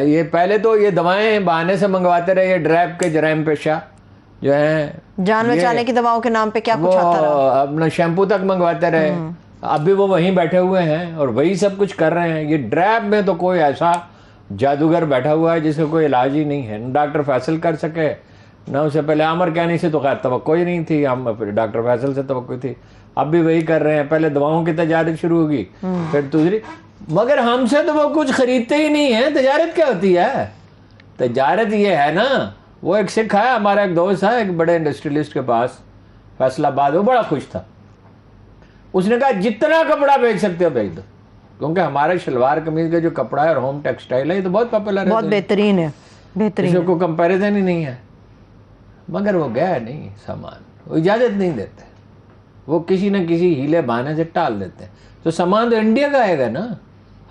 یہ پہلے تو یہ دوائیں بہانے سے منگواتے رہے، یہ ڈریپ کے جرائم پیشہ جو ہیں، جان بچانے کی دواؤں کے نام پہ کیا کچھ آتا رہا. اپنا شیمپو تک منگواتے رہے. اب بھی وہ وہیں بیٹھے ہوئے ہیں اور وہی سب کچھ کر رہے ہیں. یہ ڈریپ میں تو کوئی ایسا جادوگر بیٹھا ہوا ہے جس کا کوئی علاج ہی نہیں ہے. ڈاکٹر فیصل کر سکے، نہ اسے پہلے عامر کیانی سے تو خیر توقع ہی نہیں تھی، ہم پھر ڈاکٹر فیصل سے توقع تھی. اب بھی وہی کر رہے ہیں. پہلے دواؤں کی تجارت شروع ہوگی، پھر دوسری. مگر ہم سے تو وہ کچھ خریدتے ہی نہیں ہیں. تجارت کیا ہوتی ہے؟ تجارت یہ ہے نا، وہ ایک سکھ ہے ہمارا، ایک دوست ہے ایک بڑے انڈسٹریلسٹ کے پاس فیصل آباد، وہ بڑا خوش تھا. اس نے کہا جتنا کپڑا بیچ سکتے ہو بیچ دو، کیونکہ ہمارا شلوار قمیض کا جو کپڑا ہے اور ہوم ٹیکسٹائل ہے یہ تو بہت پاپولر ہے، بہت بہترین ہے، بہترین. اس کو کمپیریزن ہی نہیں ہے. مگر وہ گیا نہیں سامان، وہ اجازت نہیں دیتے، وہ کسی نہ کسی ہیلے بہانے سے ٹال دیتے ہیں. تو سامان تو انڈیا کا آئے گا نا،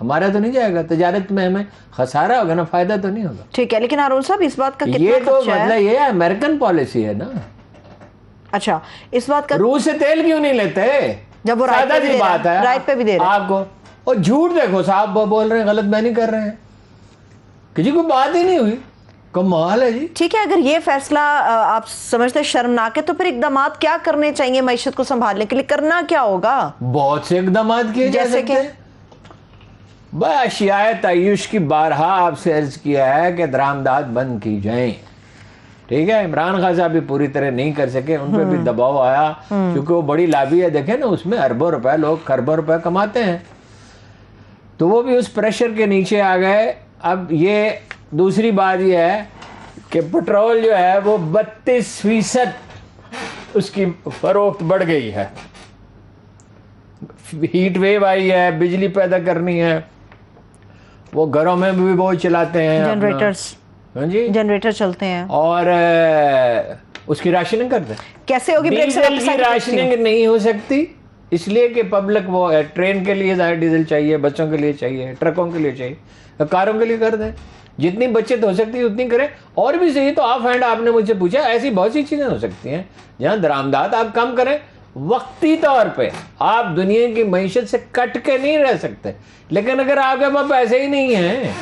ہمارا تو نہیں جائے گا. تجارت میں ہمیں خسارہ ہوگا نا، فائدہ تو نہیں ہوگا. ٹھیک ہے، لیکن ہارون صاحب اس بات کا یہ تو مطلب یہ ہے امریکن پالیسی ہے نا. اچھا، اس بات کا روس سے تیل کیوں نہیں لیتے؟ جب وہ سادہ سی بات ہے، رائٹ پہ بھی دے رہے آپ کو. اور جھوٹ دیکھو صاحب بول رہے ہیں، غلط میں نہیں کر رہے ہیں، کسی کو بات ہی نہیں ہوئی. کمال ہے جی. ٹھیک ہے، اگر یہ فیصلہ آپ سمجھتے شرمناک ہے تو پھر اقدامات کیا کرنے چاہیے معیشت کو سنبھالنے کے لیے؟ کرنا کیا ہوگا؟ بہت سے اقدامات کیے جا سکتے ہیں. اشیاء تعیش کی بارہا آپ سے عرض کیا ہے کہ درآمدات بند کی جائیں. ٹھیک ہے، عمران خان صاحب بھی پوری طرح نہیں کر سکے، ان پہ بھی دباؤ آیا کیونکہ وہ بڑی لابی ہے. دیکھیں نا، اس میں اربوں روپے، لوگ خربوں روپے کماتے ہیں، تو وہ بھی اس پریشر کے نیچے آ گئے. اب یہ دوسری بات یہ ہے کہ پٹرول جو ہے وہ 32% اس کی فروخت بڑھ گئی ہے. ہیٹ ویو آئی ہے، بجلی پیدا کرنی ہے، وہ گھروں میں بھی وہ چلاتے ہیں جنریٹرز. ہاں جی، جنریٹر چلتے ہیں اور اس کی راشننگ کرتے ہیں. کیسے ہوگی؟ ڈیزل کی راشننگ نہیں ہو سکتی اس لیے کہ پبلک وہ ٹرین کے لیے زیادہ ڈیزل چاہیے، بسوں کے لیے چاہیے، ٹرکوں کے لیے چاہیے، کاروں کے لیے کر دیں. جتنی بچت ہو سکتی ہے اتنی کریں. اور بھی صحیح تو آف ہینڈ آپ نے مجھ سے پوچھا، ایسی بہت سی چیزیں ہو سکتی ہیں جہاں درآمدات آپ کم کریں. وقتی طور پہ آپ دنیا کی معیشت سے کٹ کے نہیں رہ سکتے، لیکن اگر آپ کے پاس پیسے ہی نہیں ہیں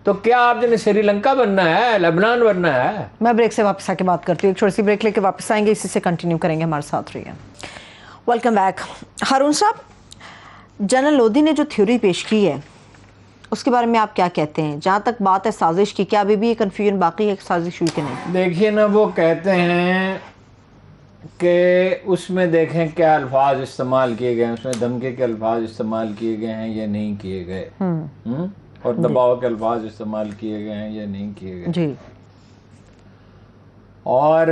تو کیا آپ نے سری لنکا بننا ہے، لبنان بننا ہے؟ میں بریک سے واپس آ کے بات کرتی ہوں، ایک چھوٹی سی بریک لے کے واپس آئیں گے، اسی سے کنٹینیو کریں گے، ہمارے ساتھ رہیے۔ Welcome back. ہارون صاحب، جنرل لودھی نے جو تھیوری پیش کی ہے اس کے بارے میں آپ کیا کہتے ہیں؟ جہاں تک بات ہے سازش کی، کیا ابھی بھی یہ کنفیوژن باقی ہے کہ سازش ہوئی کہ نہیں؟ دیکھیے نا، وہ کہتے ہیں کہ اس میں دیکھیں کیا الفاظ استعمال کیے گئے ہیں، اس میں دھمکی کے الفاظ استعمال کیے گئے ہیں یا نہیں کیے گئے، اور دباؤ کے الفاظ استعمال کیے گئے ہیں یا نہیں کیے گئے، جی، اور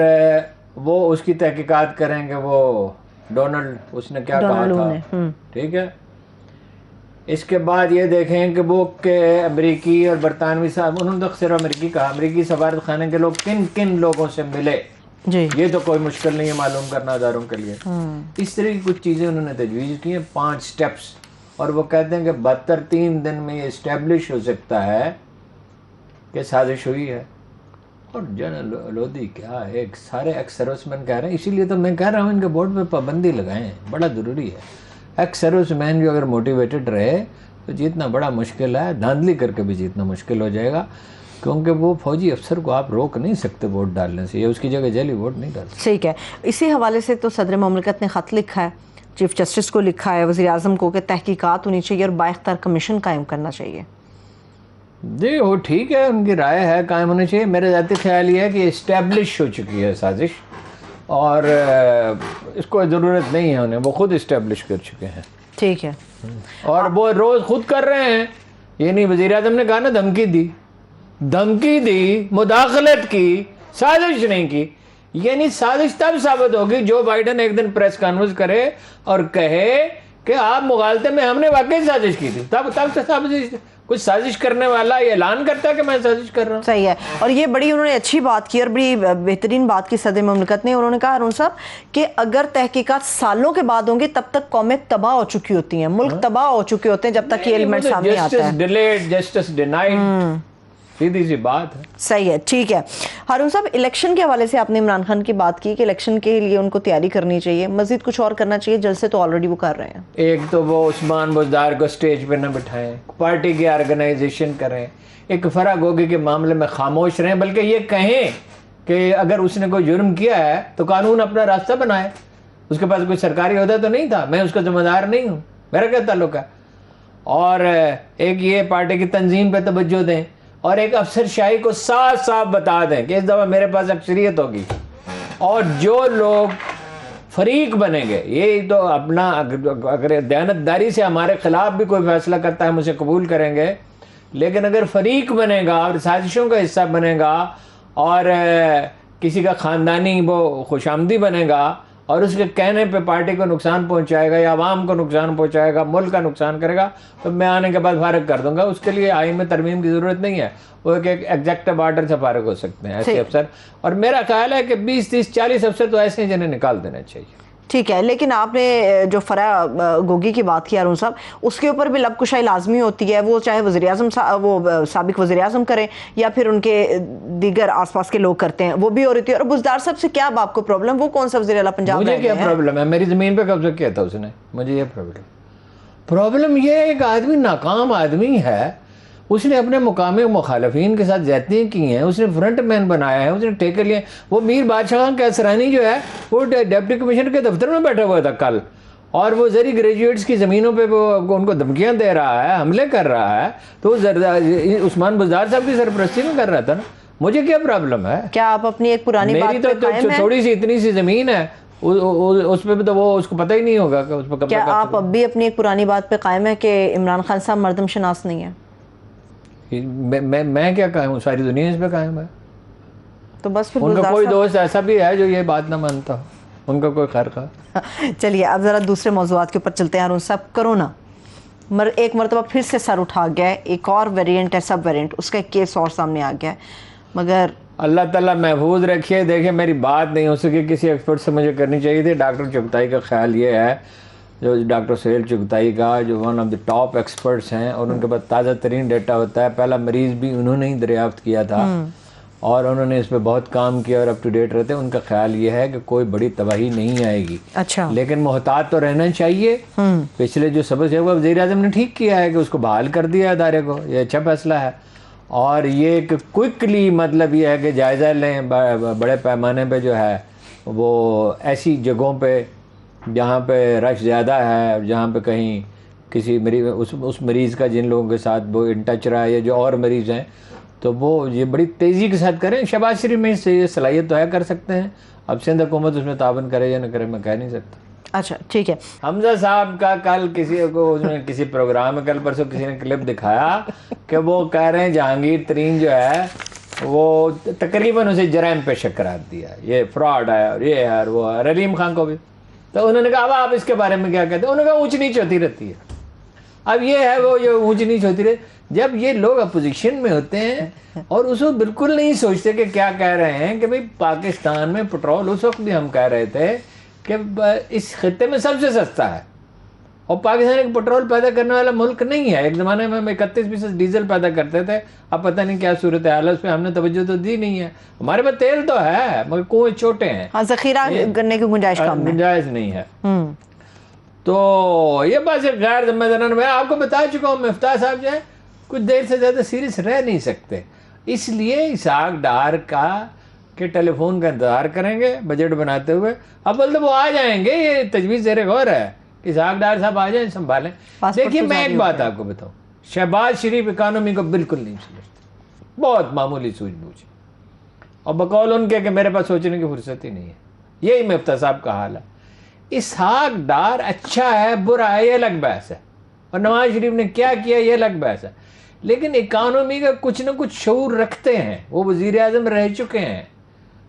وہ اس کی تحقیقات کریں گے، وہ ڈونلڈ اس نے کیا کہا تھا، ٹھیک ہے۔ اس کے بعد یہ دیکھیں کہ وہ کہ امریکی اور برطانوی صاحب، انہوں نے تو صرف امریکی کہا، امریکی سفارت خانے کے لوگ کن کن لوگوں سے ملے، جی، یہ تو کوئی مشکل نہیں ہے معلوم کرنا اداروں کے لیے۔ اس طرح کی کچھ چیزیں انہوں نے تجویز کی ہیں، 5 سٹیپس، اور وہ کہتے ہیں کہ 72 دن میں یہ اسٹیبلش ہو سکتا ہے کہ سازش ہوئی ہے۔ اور جنرل لودھی کیا ایک سارے ایکس سروس مین کہہ رہے ہیں، اسی لیے تو میں کہہ رہا ہوں ان کے بورڈ پہ پابندی لگائیں، بڑا ضروری ہے۔ ایکس سروس مین جو اگر موٹیویٹڈ رہے تو جیتنا بڑا مشکل ہے، دھاندلی کر کے بھی جیتنا مشکل ہو جائے گا، کیونکہ وہ فوجی افسر کو آپ روک نہیں سکتے ووٹ ڈالنے سے، یا اس کی جگہ جعلی ووٹ نہیں ڈال سکتے۔ ٹھیک ہے، اسی حوالے سے تو صدر مملکت نے خط لکھا ہے، چیف جسٹس کو لکھا ہے، وزیر اعظم کو، کہ تحقیقات ہونی چاہیے اور بااختیار کمیشن قائم کرنا چاہیے۔ جی وہ ٹھیک ہے، ان کی رائے ہے، قائم ہونی چاہیے۔ میرے ذاتی خیال یہ ہے کہ اسٹیبلش ہو چکی ہے سازش، اور اس کو ضرورت نہیں ہے انہیں، وہ خود اسٹیبلش کر چکے ہیں، ٹھیک ہے، اور وہ روز خود کر رہے ہیں۔ یہ نہیں وزیر اعظم نے کہا نا دھمکی دی، مداخلت کی، سازش نہیں کی۔ یعنی سازش تب ثابت ہوگی جو بائیڈن ایک دن پریس کانفرنس کرے اور کہے کہ آپ مغالطے میں ہم نے واقعی سازش کی تھی، تب سے سازش، کچھ سازش کرنے والا یہ اعلان کرتا ہے کہ میں سازش کر رہا ہوں۔ صحیح ہے، اور یہ بڑی انہوں نے اچھی بات کی اور بڑی بہترین بات کی صدر مملکت نے۔ انہوں نے کہا ہارون صاحب کہ اگر تحقیقات سالوں کے بعد ہوں گی تب تک قومیں تباہ ہو چکی ہوتی ہیں، ملک تباہ ہو چکے ہوتے ہیں جب تک یہ ایلیمنٹ سامنے آتا ہے۔ جسٹس ڈیلیڈ، جسٹس ڈینائڈ، سیدھی سی بات ہے۔ صحیح ہے، ٹھیک ہے۔ ہارون صاحب، الیکشن کے حوالے سے آپ نے عمران خان کی بات کی کہ الیکشن کے لیے ان کو تیاری کرنی چاہیے، مزید کچھ اور کرنا چاہیے، جلسے تو آلریڈی وہ کر رہے ہیں۔ ایک تو وہ عثمان بزدار کو سٹیج پہ نہ بٹھائیں، پارٹی کی آرگنائزیشن کریں، ایک فرا گوگی کے معاملے میں خاموش رہیں، بلکہ یہ کہیں کہ اگر اس نے کوئی جرم کیا ہے تو قانون اپنا راستہ بنائے، اس کے پاس کوئی سرکاری عہدہ تو نہیں تھا، میں اس کا ذمہ دار نہیں ہوں، میرا کیا تعلق ہے۔ اور ایک یہ پارٹی کی تنظیم پہ توجہ دیں، اور ایک افسر شاہی کو صاف صاف بتا دیں کہ اس دفعہ میرے پاس اکثریت ہوگی، اور جو لوگ فریق بنیں گے، یہ تو اپنا اگر دیانتداری سے ہمارے خلاف بھی کوئی فیصلہ کرتا ہے ہم اسے قبول کریں گے، لیکن اگر فریق بنے گا اور سازشوں کا حصہ بنے گا اور کسی کا خاندانی وہ خوش آمدی بنے گا اور اس کے کہنے پہ پارٹی کو نقصان پہنچائے گا یا عوام کو نقصان پہنچائے گا، ملک کا نقصان کرے گا، تو میں آنے کے بعد فارغ کر دوں گا۔ اس کے لیے آئین میں ترمیم کی ضرورت نہیں ہے، وہ ایک ایگزیکٹو آرڈر سے فارغ ہو سکتے ہیں ایسے افسر، اور میرا خیال ہے کہ 20 30 40 افسر تو ایسے ہیں جنہیں نکال دینا چاہیے۔ ٹھیک ہے، لیکن آپ نے جو فرا گوگی کی بات کی ہارون صاحب، اس کے اوپر بھی لب کشائی لازمی ہوتی ہے، وہ چاہے وزیر اعظم وہ سابق وزیر اعظم کریں یا پھر ان کے دیگر آس پاس کے لوگ کرتے ہیں، وہ بھی ہو رہی تھی۔ اور بزدار صاحب سے کیا آپ کو پرابلم؟ وہ کون سا وزیر اعلیٰ پنجاب؟ مجھے کیا پرابلم ہے؟ میری زمین پہ قبضہ کیا تھا اس نے، مجھے یہ پرابلم یہ ایک آدمی ناکام آدمی ہے، اس نے اپنے مقامی مخالفین کے ساتھ زیادتیاں کی ہیں، اس نے فرنٹ مین بنایا ہے، اس نے ٹیکے لیے۔ وہ میر بادشاہ خان کیسرانی جو ہے وہ ڈپٹی کمشنر کے دفتر میں بیٹھا ہوا تھا کل، اور وہ زرعی گریجویٹس کی زمینوں پہ وہ ان کو دھمکیاں دے رہا ہے، حملے کر رہا ہے، تو عثمان بزدار صاحب کی سرپرستی میں کر رہا تھا نا۔ مجھے کیا پرابلم ہے؟ کیا آپ اپنی ایک پرانی میری بات پہ قائم ہیں؟ تھوڑی سی اتنی سی زمین ہے، اس پہ بھی تو وہ اس کو پتہ ہی نہیں ہوگا کہ اس پہ کیا آپ اب بھی اپنی ایک پرانی بات پہ قائم ہے کہ عمران خان صاحب مردم شناس نہیں ہے؟ میں کیا قائم ہوں، ساری دنیا اس پہ قائم ہے۔ تو بس پھر ان کا کوئی دوست ایسا بھی ہے جو یہ بات نہ مانتا ہو، ان کا کوئی خیر خواہ۔ چلیے اب ذرا دوسرے موضوعات کے اوپر چلتے ہیں ہارون صاحب۔ کرونا ایک مرتبہ پھر سے سر اٹھا گیا ہے، ایک اور ویریئنٹ ہے، سب ویریئنٹ، اس کا ایک کیس اور سامنے آ گیا ہے، مگر اللہ تعالیٰ محفوظ رکھیے۔ دیکھیں میری بات نہیں ہو سکی، کسی ایکسپرٹ سے مجھے کرنی چاہیے تھی۔ ڈاکٹر چغتائی کا خیال یہ ہے، جو ڈاکٹر سہیل چغتائی کا، جو one of the top experts ہیں، اور ان کے پاس تازہ ترین ڈیٹا ہوتا ہے، پہلا مریض بھی انہوں نے ہی دریافت کیا تھا، اور انہوں نے اس پہ بہت کام کیا اور اپ ٹو ڈیٹ رہتے ہیں. ان کا خیال یہ ہے کہ کوئی بڑی تباہی نہیں آئے گی. اچھا. لیکن محتاط تو رہنا چاہیے. پچھلے جو سبق ہے وہ وزیر اعظم نے ٹھیک کیا ہے کہ اس کو بحال کر دیا ادارے کو. یہ اچھا فیصلہ ہے. اور یہ کہ کوئکلی مطلب یہ ہے کہ جائزہ لیں بڑے پیمانے پہ جو ہے وہ ایسی جگہوں پہ جہاں پہ رش زیادہ ہے, جہاں پہ کہیں کسی مریض اس مریض کا جن لوگوں کے ساتھ وہ ان ٹچ رہا ہے یا جو اور مریض ہیں تو وہ یہ بڑی تیزی کے ساتھ کریں. شہباز شریف میں اس سے یہ صلاحیت تو ہے, کر سکتے ہیں. اب سندھ حکومت اس میں تعاون کرے یا نہ کرے میں کہہ نہیں سکتا. اچھا ٹھیک ہے. حمزہ صاحب کا کل کسی کو اس میں کسی پروگرام میں کل پرسوں کسی نے کلپ دکھایا کہ وہ کہہ رہے ہیں جہانگیر ترین جو ہے وہ تقریباً اسے جرائم پہ شک قرار دیا, یہ فراڈ ہے اور یہ ہے اور وہ ہے. رلیم خان کو بھی. تو انہوں نے کہا اب آپ اس کے بارے میں کیا کہتے ہیں؟ انہوں نے کہا اونچ نیچ ہوتی رہتی ہے. اب یہ ہے وہ جو اونچ نیچ ہوتی رہتی. جب یہ لوگ اپوزیشن میں ہوتے ہیں اور اس وقت بالکل نہیں سوچتے کہ کیا کہہ رہے ہیں کہ بھئی پاکستان میں پٹرول اس وقت بھی ہم کہہ رہے تھے کہ اس خطے میں سب سے سستا ہے اور پاکستان ایک پٹرول پیدا کرنے والا ملک نہیں ہے. ایک زمانے میں ہم 31% ڈیزل پیدا کرتے تھے, اب پتہ نہیں کیا صورتحال ہے, اس پہ ہم نے توجہ تو دی نہیں ہے. ہمارے پاس تیل تو ہے مگر کنویں چھوٹے ہیں, ہاں ذخیرہ کرنے کی گنجائش کم ہے. گنجائش نہیں ہے. تو یہ بات غیر ذمہ دارانہ میں آپ کو بتا چکا ہوں. مفتاح صاحب جو ہے کچھ دیر سے زیادہ سیریس رہ نہیں سکتے, اس لیے اسحاق ڈار کا کہ ٹیلی فون کا انتظار کریں گے بجٹ بناتے ہوئے. اب بولتے وہ آ جائیں گے, یہ تجویز زیر غور ہے کہ اسحاق ڈار صاحب آ جائیں سنبھالیں. دیکھیے میں ایک بات آپ کو بتاؤں, شہباز شریف اکانومی کو بالکل نہیں سمجھتے, بہت معمولی سوجھ بوجھ, اور بقول ان کے کہ میرے پاس سوچنے کی فرصت ہی نہیں ہے. یہی مفتاح صاحب کا حال ہے. اسحاق ڈار اچھا ہے برا ہے یہ الگ بحث ہے, اور نواز شریف نے کیا کیا یہ الگ بحث ہے, لیکن اکانومی کا کچھ نہ کچھ شعور رکھتے ہیں. وہ وزیر اعظم رہ چکے ہیں,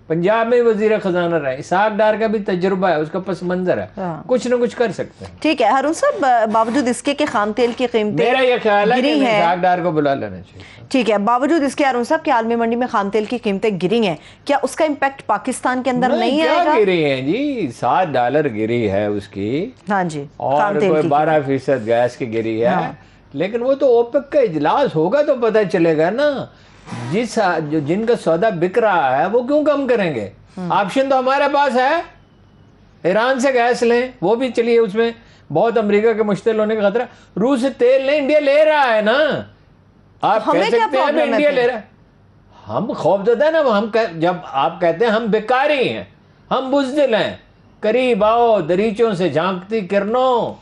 پنجاب میں وزیر خزانہ رہے. اسحاق ڈار کا بھی تجربہ ہے, اس کا پس منظر ہے, کچھ نہ کچھ کر سکتے ہیں. ٹھیک ہے ہارون صاحب, باوجود اس کے کہ خام تیل کی قیمتیں میرا یہ خیال ہے کہ اسحاق ڈار کو بلا لینا چاہیے. ٹھیک ہے, باوجود اس کے ہارون صاحب کہ عالمی منڈی میں خام تیل کی قیمتیں گری ہیں, کیا اس کا امپیکٹ پاکستان کے اندر نہیں آئے گا؟ کیا گری ہیں جی, $7 گری ہے اس کی. ہاں جی, اور کوئی 12% گیس کی گری ہے. لیکن وہ تو اوپیک کا اجلاس ہوگا تو پتہ چلے گا نا. جن کا سودا بک رہا ہے وہ کیوں کم کریں گے؟ آپشن تو ہمارے پاس ہے, ایران سے گیس لیں, وہ بھی چلیے اس میں بہت امریکہ کے مشتعل ہونے کا خطرہ. روس سے تیل لیں, انڈیا لے رہا ہے نا. آپ کہہ سکتے ہیں انڈیا لے رہا ہے, ہم خوف زدہ ہے نا. ہم جب آپ کہتے ہیں ہم بیکاری ہیں, ہم بزدل ہیں, قریب آؤ دریچوں سے جھانکتی کرنوں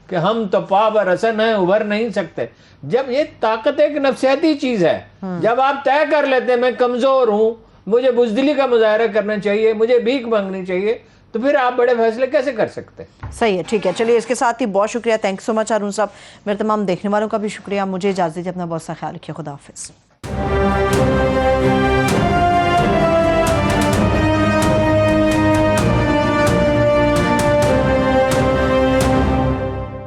کہ ہم تو پا رسن ہیں ابھر نہیں سکتے. جب یہ طاقت ایک نفسیاتی چیز ہے, جب آپ طے کر لیتے ہیں میں کمزور ہوں, مجھے بزدلی کا مظاہرہ کرنا چاہیے, مجھے بھیک مانگنی چاہیے, تو پھر آپ بڑے فیصلے کیسے کر سکتے ہیں؟ صحیح ہے, ٹھیک ہے. چلیے اس کے ساتھ ہی بہت شکریہ, تھینک سو مچ ہارون صاحب. میرے تمام دیکھنے والوں کا بھی شکریہ. مجھے اجازت دیجیے, اپنا بہت سا خیال رکھیے. خدا حافظ.